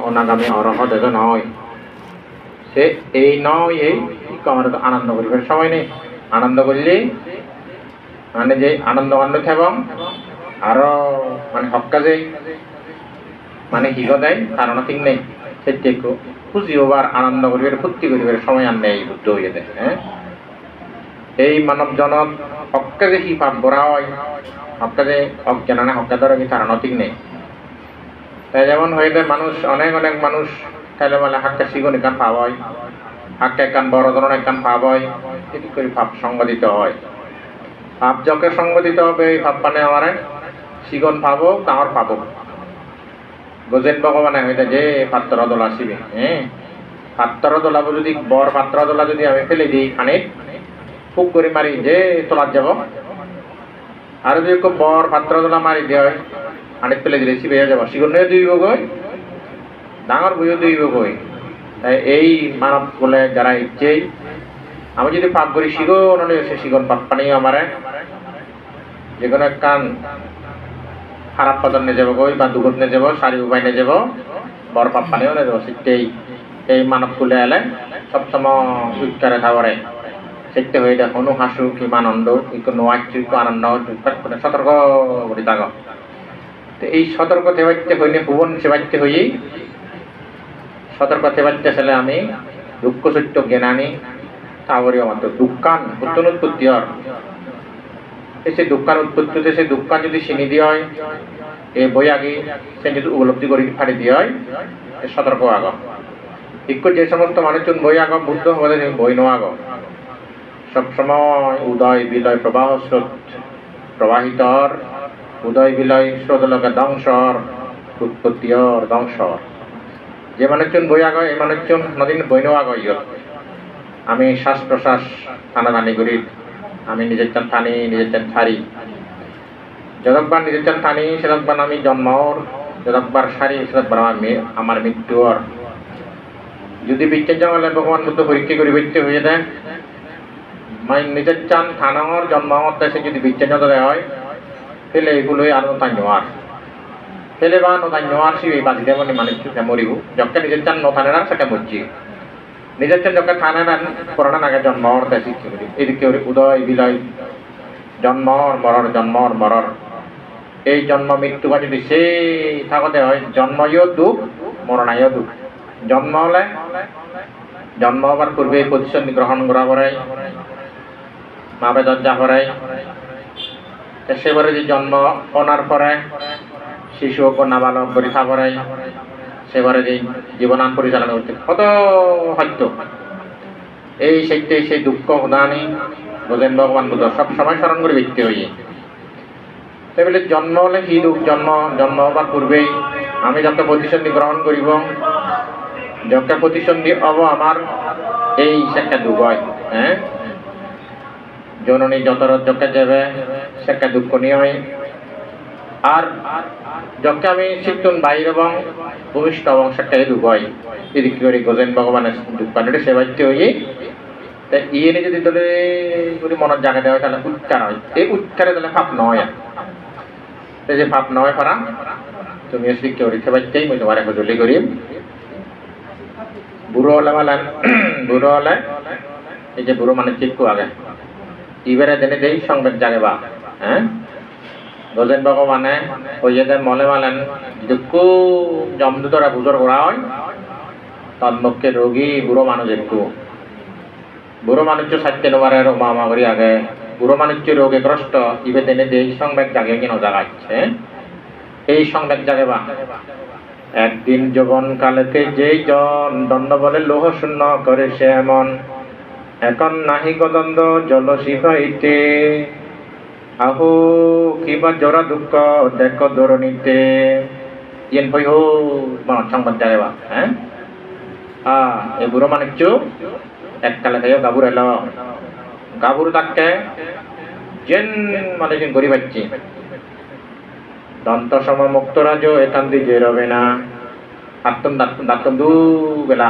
অনাগামী অরহত এত নয়। সে এই নয় এই আমার তো আনন্দ করিবার সময় নেই। আনন্দ করলে মানে যে আনন্দ আনন্দ এবং আরো মানে হক কাজে মানে হিগ দেয় ধারণা ঠিক নেই। সেটি খুশি হবার আনন্দ করিবার ফুর্তি করিবার সময় আর নেই বুদ্ধ হয়ে দেয়। হ্যাঁ, এই মানব জনক হক্কা যে কি পাপ বরা হয়, হক্কা যে অজ্ঞান না হক্কা ধরে কি ধারণা ঠিক নেই। তাই যেমন হয়ে যায় মানুষ অনেক অনেক মানুষ তাহলে মানে হাক্কা শিগন এখান পাওয়া হয়, হাক্কা এখান বড় ধরনের এখান পাওয়া হয়, এটি করে ভাব সংগঠিত হয়। ভাব যকে সংগঠিত হবে এই ভাব মানে আমার শিগন পাবো কামর পাবো। গোজেন ভগবানে হইতে যে পাত্র দোলা আসিবে, হ্যাঁ পাত্র দোলাবো যদি বর পাত্র দোলা যদি আমি ফেলে দিই খানিক ফুক করে মারি যে তোলার যাব, আর যদি বর পাত্র দোলা মারি দিয়ে হয় খানিক ফেলে দিলে শিবে যাব, শিগন দুইব গই ডাঙর বইও দুইব গই। তাই এই মানব বলে যারা ইচ্ছেই আমি যদি পাপ করি শিগন হলে সে শিগন পাপ পানি আমারে যে কোনো কান খারাপ পদন নিয়ে যাবো গই বা দুগত নিয়ে যাবো সারি উপায় নিয়ে যাবো বড় পাপ পানিও নিয়ে যাবো। সেটাই এই মানব কুলে এলে সবসময় উচ্চারে খাবারে সেটা হয়ে যায় হনু হাসু কি আনন্দ কোনো আচ্ছু আনন্দ সতর্ক করে থাক। তো এই সতর্ক থেবাইতে হইলে ভুবন সেবাইতে হই সতর্ক থেবাইতে ছেলে আমি দুঃখ সত্য জ্ঞানানি তাবরই আমার দুঃখান নতুন উৎপত্তি হর সেই দুঃখান উৎপত্তিতে সেই দুঃখান যদি চিনি দিয়ে হয় এই বই আগে সে যদি উপলব্ধি করে ফাড়ি দিয়ে হয় সতর্ক আগ ঠিক যে সমস্ত মানুষজন বই আগ বুদ্ধ হলে বই নো আগ সবসময় উদয় বিলয় প্রবাহ স্রোত প্রবাহিতর উদয় বিলয় স্রোতলকে ধ্বংসর উৎপত্তির ধ্বংসর। যে মানুষজন বই আগ এই মানুষজন নদীন বই নো আগ আমি শ্বাস প্রশ্বাস টানাটানি করি, আমি নিজের চান টানি নিজের চান ছাড়ি, যতবার নিজের চান টানি সেতকবার আমি জন্মর, যতবার সারি সেতকবার আমার মৃত্যুর। যদি বিজ্ঞান জঙ্গলে ভগবান বুদ্ধ পরীক্ষা করে ব্যক্তি হয়ে দেয় নিজের চান থানার জন্মর দেশে যদি বিজ্ঞান দেওয়া হয় তাহলে এগুলোই আর নতাই নোয়ার ফেলে বা নতাই নোয়ার সে বাজি দেবেন মানুষ মরিব যখন নিজের চান নথানে না সেটা মরছি নিজের চান যখন থানে না করোনা আগে জন্মর দেশে এদিকে উদয় বিলয় জন্মর মরর জন্মর মরর এই জন্ম মৃত্যু বা যদি সেই থাকতে হয় জন্মইও দুঃখ মরণাইও দুঃখ। জন্ম হলে জন্ম হবার পূর্বে পজিশন গ্রহণ করা পড়াই মা বেদজ্জা পড়াই সেবারে যে জন্ম অনার পরে শিশু নাবালক পরীক্ষা পড়াই সেবারে যে জীবনান পরিচালনা করতে কত সত্য এই সত্যি সেই দুঃখ উদানি বোঝেন ভগবান বুদ্ধ সবসময় স্মরণ করে ব্যক্তি হইয়ে তাই জন্ম হলে কি দুঃখ জন্ম হবার পূর্বেই আমি যত প্রতিসন্ধি গ্রহণ করিব যত প্রতিসন্ধি হব আমার এই একটা দুঃখ হয়। হ্যাঁ, জননী যত যকে যাবে সেটা দুঃখ নিয়ে হয় আর যকে আমি শিখতুন বাহির এবং ভূমিষ্ঠ এবং সেটাই দুঃখ হয়। এদিকে করে গোজেন ভগবানের দুঃখ সেবাইতে হইয়ে তাই ইয়ে যদি তোলে যদি মনের জায়গা দেওয়া হয় তাহলে উচ্চার হয়, এই উচ্চারে তাহলে ভাব নয় এই যে ভাব নয় পারা তুমি শিখতে করি সেবাইতেই মই তোমার হজলি করি বুড়ো হলে মালেন বুড়ো হলে এই যে বুড়ো মানে চিপকু আগে ইবারে জেনে দেই সংবেদ জাগে বা হ্যাঁ গোজেন ভগবানে হইয়ে দেন মলে মালেন দুঃখ জমদূতরা বুঝর করা হয় তন্মুখে রোগী বুড়ো মানুষ একটু বুড়ো মানুষ সাথে নোবারে মা করি আগে বুড়ো মানুষ রোগে গ্রস্ত ইবে দেনে দেই সংবেদ জাগে কেন জাগাচ্ছে এই সংবেদ জাগে বা একদিন যৌবন কালেতে যেই জন দণ্ড বলে লৌহ শূন্য করে সে এমন এখন নাহি গদন্দ জল শিখাইতে আহো কিবা জোড়া দুঃখ দেখো ধরণীতে ইয়েন ভয় হো সংবাদ জাগে বা হ্যাঁ এই বুড়ো মানুষ এককালে খাইও গাবুর এলো গাবুর তাকে জেন মানে গরিব হচ্ছে দন্ত সম মুক্তরাজ এখান দিয়ে যে রবে না দাঁতন দু বেলা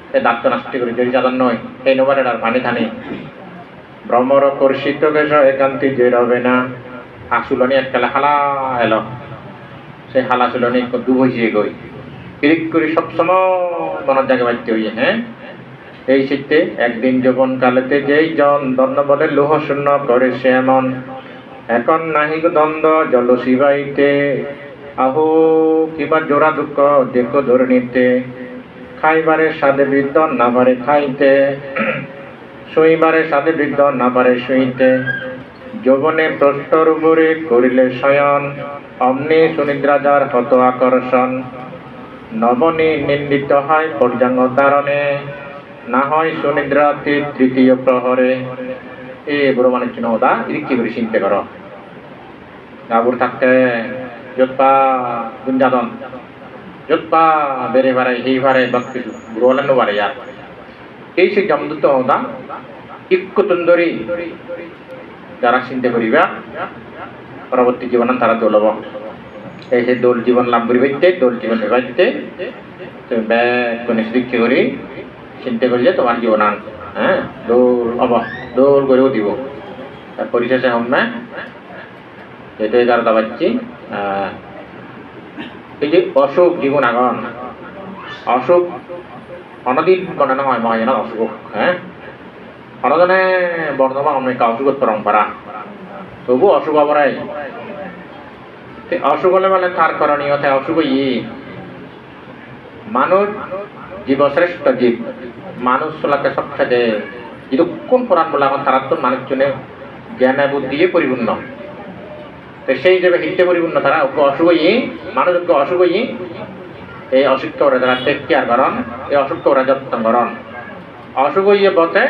সে দাঁত নষ্ট করে যদি চাদন নয় সেই নোবার আর পানি থানে ভ্রমর কর্ষিত কেশ একান্তি যে রবে না হাসুলনি এককালে হালা এলো সেই হালা চুলনি দু হয়েছে গই ইরিক করে সবসময় মনের জায়গা বাড়তে হইয়ে হ্যাঁ এই শীতে একদিন যৌবন কালেতে যেই জন দ্বন্দ্ব বলে লোহ শূন্য করে সে এমন এখন নাহি দ্বন্দ্ব জল শিবাইতে আহো কিবা জোড়া দুঃখ দেখো ধরে নিতে খাইবারে সাদে বৃদ্ধ না পারে খাইতে শুইবারে সাদে বৃদ্ধ না পারে শুইতে যৌবনে প্রস্তর উপরে করিলে শয়ন অমনি সুনিদ্রাজার হত আকর্ষণ নবনী নিন্দিত হয় পর্যাঙ্গ তারণে না হয় সুনিদ্রাতি তৃতীয় প্রহরে এ বড় মানে চিনদা ইরিক্কি করে চিনতে করো গাবুর থাকতে যৎপা গুঞ্জাদন যৎপা বেড়ে ভাড়ায় সেই ভাড়ায় বাক কিছু গুরুওয়ালানো বাড়ে আর এই সেই জমদুত হদা ইক্কু তুন্দরী যারা চিন্তা করিবা পরবর্তী জীবন তারা দোলব এই সেই দোল জীবন লাভ করিবাইতে দোল জীবন নিবাইতে তুমি ব্যাগ কোন শিক্ষা করি চিন্তা করি যে তোমার জীবন আন হ্যাঁ দোল অব দোল করেও দিব তার পরিশেষে হম্মে এটাই তারা দাবাচ্ছি এই যে অসুখ জীবন আগন অসুখ অনদিন গণনা হয় মহাজন অসুখ হ্যাঁ অনজনে বর্ণমান অনেক অসুখত পরম্পরা তবু অসুখ অবরাই অসুখ হলে মানে তার করণীয় অসুখ মানুষ জীবশ্রেষ্ঠ জীব মানুষ চলাকে সবচেয়ে যতক্ষণ পুরাণ বলে এখন তারা তো মানুষজনের জ্ঞানে বুদ্ধিয়ে পরিপূর্ণ তো সেই হিসেবে হিতে পরিপূর্ণ তারা অসুখ মানুষ অসুখ এই অসুখকে ওরা যারা টেক কেয়ার করেন এই অসুখকে ওরা যত্ন করেন অসুখ বটে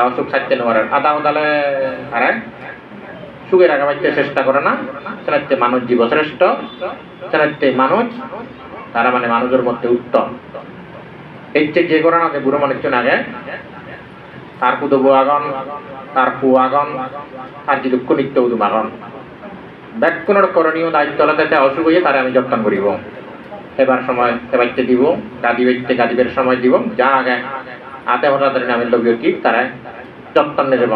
অসুখ ছাড়তে নেওয়ার আদা উদালে আরে সুখে রাখা পাইতে চেষ্টা করে না সেনাতে মানুষ জীবশ্রেষ্ঠ সেনাতে মানুষ তারা মানে মানুষের মধ্যে উত্তম এই যে করে না বুড়ো মানুষজন আগে তার পুদবু আগন তার পু আগন তার যে দুঃখ নিত্য উদুম আগন ব্যাকুণের করণীয় দায়িত্ব আলাদা অসুখ হয়ে তারা আমি যত্ন করিব এবার সময় সেবাইতে দিব গাদি বাইতে গাদিবের সময় দিব যা আগে আতে হঠাৎ আমি লোভীয় কি তারা যত্ন নিয়ে যাব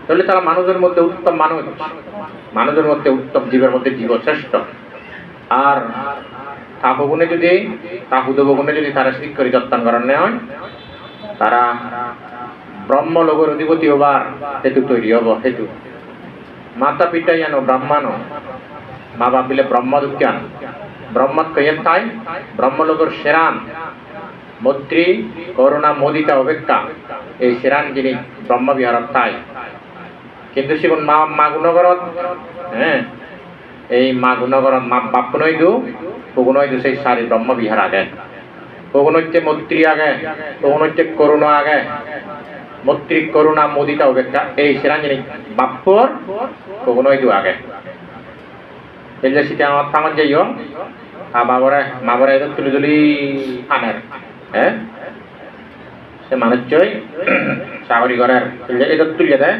তাহলে তারা মানুষের মধ্যে উত্তম মানুষ মানুষের মধ্যে উত্তম জীবের মধ্যে জীব শ্রেষ্ঠ আর তাপগুণে যদি তাহুদবগুণে যদি তারা শিখ করে যত্ন করার হয় তারা ব্রহ্মলোকের অধিপতি হবার হেতু তৈরি হব হেতু মাতা পিতাই আনো ব্রাহ্মণ মা বাপ বিলে ব্রহ্মদুজ্ঞান ব্রহ্মত কইয়েন তাই ব্রহ্মলোকের সেরান মৈত্রী করুণা মোদিতা অপেক্ষা এই সেরান যিনি ব্রহ্মবিহারত তাই কিন্তু সেগুন মা গুণগরত হ্যাঁ এই মা গুণগরত মা বাপ নই দু ওগুনই দু সেই সারি ব্রহ্মবিহার আগে ওগুন হচ্ছে মৈত্রী আগে ওগুন হচ্ছে করুণা আগে মৈত্রী করুণা মোদিতা অপেক্ষা এই সেরান যিনি বাপ্পর ওগুনই দু আগে এই যে সেটা আমার থামান যাইও মাবরে এদের তুলি তুলি আনের হ্যাঁ সে মানুষই চাকরি করার এদের তুলিয়ে দেয়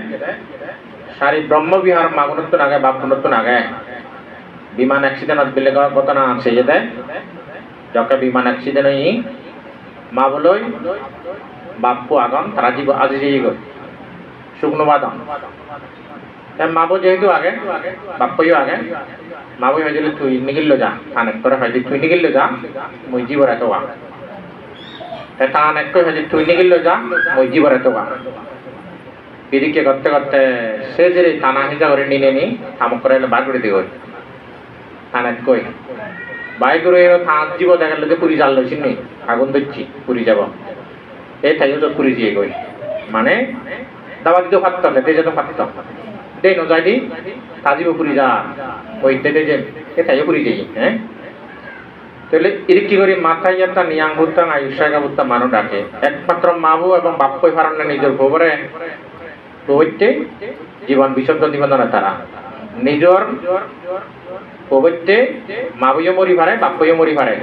সারি ব্রহ্মবিহার মাগুনত্ব আগে বাপুনত্ব আগে বিমান অ্যাক্সিডেন্ট বিলে কথা না আছে যে দেয় যখন বিমান অ্যাক্সিডেন্ট হই মা বলই বাপু আগন তারা জীব আজি যে শুকনো বাদন মাবো যেহেতু আগে বাপ্পইও আগে মাবই হয়েছিল তুই নিগিল যা থানেক করে হয়েছি তুই নিগিল যা মই জীবর এত গা টান এক হয়েছি তুই নিগিল যা মই জীবর এত গা এদিকে করতে করতে সে যে টানা হিজা করে নিনে নি থামক করে বার করে দিব থানেক কই বাইক করে থান জীব দেখার লোকে পুরী জাল লইছি নি আগুন দিচ্ছি পুরী যাব এই থাইও তো পুরী দিয়ে কই মানে দাবা দিতে পারত না তেজে তো পারত দে ন যাই দি তাজিব পুরী যা ওই তেজে যে এ থাইও পুরী যাই হ্যাঁ তাহলে এর কি করে মাথায় একটা নিয়াং ভূতাং আয়ুষাগা ভূতা মানুষ ডাকে একমাত্র মাবু এবং বাপ্পই ফারণে নিজের খবরে প্রবৈত্যে জীবন বিশুদ্ধ দিবেন না তারা নিজের প্রবৈত্যে মাবুইও মরি পারে বাপ্পইও মরি পারে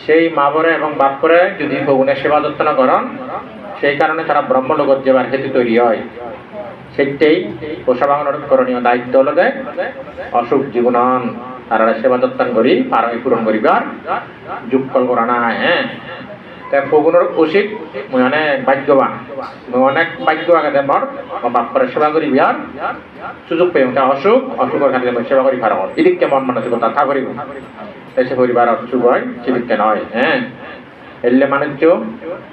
সেই মাবরে এবং বাপ্পরে যদি ভগুনের সেবা যত্ন করেন সেই কারণে তারা ব্রহ্মলোকত যাবার হেতু তৈরি হয় সেইটাই পোষাবাঙানোর করণীয় দায়িত্ব হলো যে অসুখ জীবনন তারা সেবা যত্ন করি পারমি পূরণ করিবার যুগকল করা না হ্যাঁ তাই ফগুনের উচিত মই অনেক ভাগ্যবান মই অনেক ভাগ্য আগে মর বাপ্পরে সেবা করি বিয়ার সুযোগ পাই অসুখ অসুখের খাতে সেবা করি পারব এদিকে মন মানসিকতা থা করিব এসে পরিবার অসুবয় চিবিকে নয় হ্যাঁ এলে মানুষ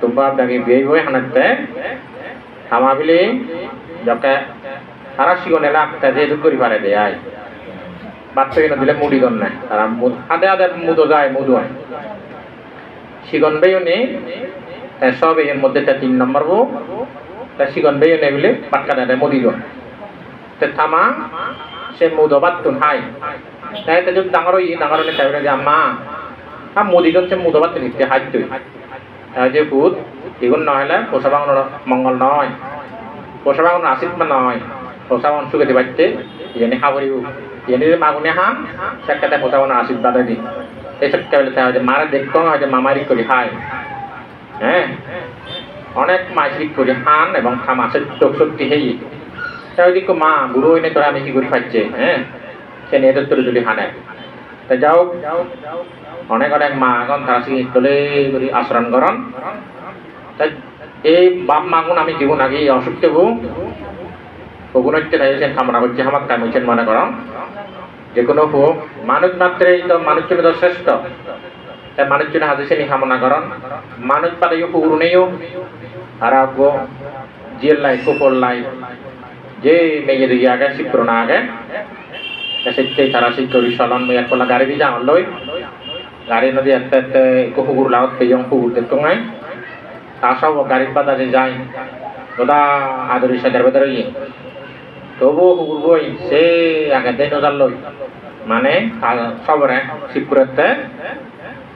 তুম্বা আপনাকে বিয়ে বই হানাতে হামাবিলি যকে সারা শিগন এলাক যে করি পারে দেয় বাচ্চা কিনে দিলে মুড়ি গন নাই তারা আদে আদে মুদো যায় মুদো হয় শিগন বেও নেই সব এর মধ্যে 3 নম্বর বউ তা শিগন বেও নেই বলে বাটকা দেয় মুদি গন থামা সে মুদো বাতুন হাই তাই তো যদি ডাঙর হলে চাইবে যে আম্মা মুদি হচ্ছে মুদো বাত নিতে হাই তুই যে ভূত এগুন নহলে পোষা বাঙানোর মঙ্গল নয় পোষা বাঙানোর আশীর্বাদ নয় পোষা বাঙন সুখে বাড়তে এনে খাবরিব এনে মাগুনে হাম সেটাতে পোষা বাঙানোর আশীর্বাদ দিই এসব কেবল যে মারা দেখতো হয় যে মামারি করি হাই হ্যাঁ অনেক মাসিক করি হান এবং খামাসের চোখ শক্তি হেই তাই দিক মা বুড়ো হইনে তোরা আমি কি করি পাচ্ছে হ্যাঁ সে নেদের তোর যদি হানে তা যাও অনেক অনেক মা এখন তারা সিং তোলে করি আচরণ করন তাই এই বাপ মাগুন আমি জীবন আগে অসুখ দেবো ওগুন হচ্ছে তাইছেন কামনা করছে আমার কাম হচ্ছেন মনে করন যে কোনো হোক মানুষ মাত্রেই তো মানুষ জন্য তো শ্রেষ্ঠ তাই মানুষ জন্য হাজিসে নি কামনা করন মানুষ পাতাইও পুরুনেও আর আগো জিয়ের লাই কুপর লাই যে মেয়ে দুই আগে শিক্ষর না আগে সেটাই তারা শিক্ষরি চলন মেয়ে একলা গাড়ি দিয়ে যাওয়ার লই গাড়ি নদী একটা একটা কুকুর লাউত পেয়ে কুকুর দেখতো নাই তা সব গাড়ির বাজারে যায় ওটা আদরি সাজার ভেতরে ইয়ে তবুও কুকুর বই সে আগে দেয় নজার লই মানে সবরে শিবপুরেতে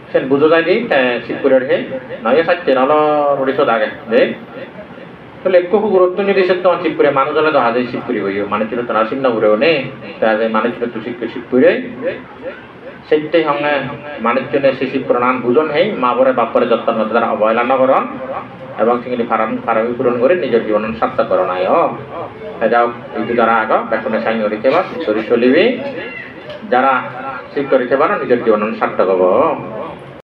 সে বুঝো যায় দি শিবপুরের হে নয় সাইতে নল উড়িষ্য আগে দেখ তাহলে একটু গুরুত্ব যদি সে তোমার শিবপুরে মানুষ হলে তো হাজার শিবপুরি হইও মানুষ ছিল তোরা সিন্ন ঘুরেও নেই তাহলে মানুষ ছিল তো শিবপুরে সেইটাই সঙ্গে মানুষজনের শিশির প্রণাম বুঝন হেই মা বরে বাপরে যত্ন মধ্যে তারা অবহেলা নকরণ এবং সেগুলি ফারামি পূরণ করে নিজের জীবন সার্থক করো নাই যাও এই যারা আগ বেতনে সাইন করিতে বা শরীর চলিবি যারা ঠিক করিতে পারো নিজের জীবন সার্থক হব